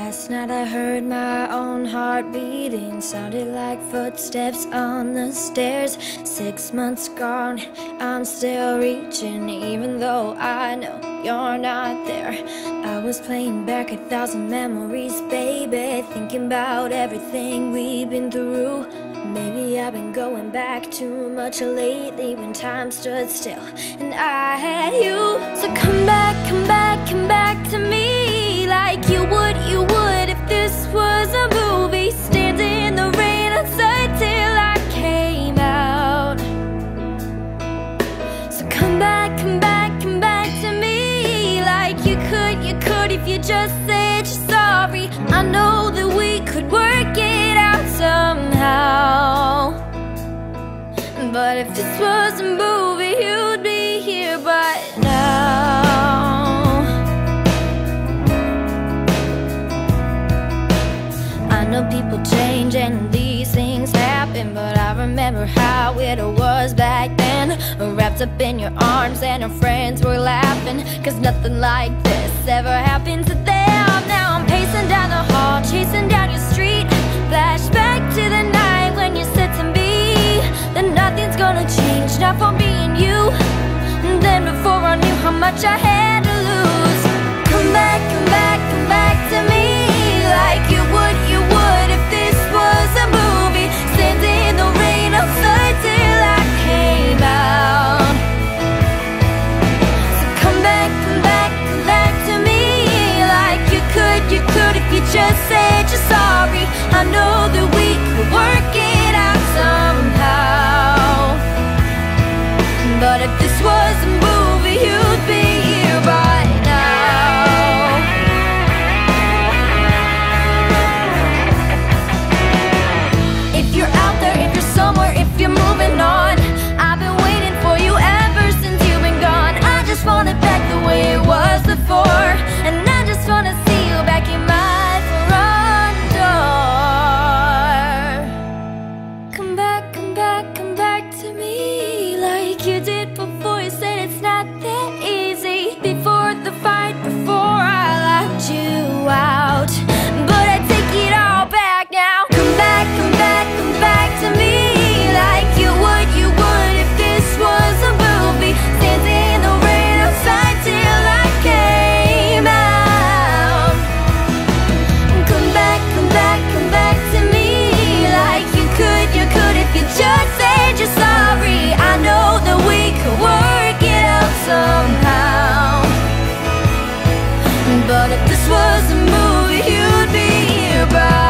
Last night I heard my own heart beating, sounded like footsteps on the stairs. 6 months gone, I'm still reaching, even though I know you're not there. I was playing back 1,000 memories, baby, thinking about everything we've been through. Maybe I've been going back too much lately when time stood still and I had you. So come back, come back, come back to me like you would if this was a movie. Stand in the rain outside till I came out. So come back, come back, come back to me like you could if you just said you're sorry. I know that we could work it out somehow, but if this was a movie, you'd be here by now. I know people change and these things happen, but I remember how it was back then. Wrapped up in your arms and our friends were laughing, 'cause nothing like this ever happened to them. Now I'm pacing down the hall, chasing down your street. Flashback to the night when you said to me that nothing's gonna change, not for me and you. And then before I knew how much I had to lose, come back, come back, come back to me like you would if this was a movie. Stand in the rain outside till I came out. So come back, come back, come back to me like you could if you just said you're sorry. I know that we could work it out somehow, but if this was a movie, you'd be here by now. If you're out there, if you're somewhere, if you're moving on, I've been waiting for you ever since you've been gone. I just want it back the way it was before, and I just wanna see you back in my front door. Come back, come back, come back to me like you did before. You said it's not that easy before the fight, before I locked you out, but I take it all back now. Come back, come back, come back to me like you would if this was a movie. Stand in the rain outside till I came out. Come back, come back, come back to me like you could if you just said you're sorry. I know that we could work it out somehow, but if this was a movie, you'd be here by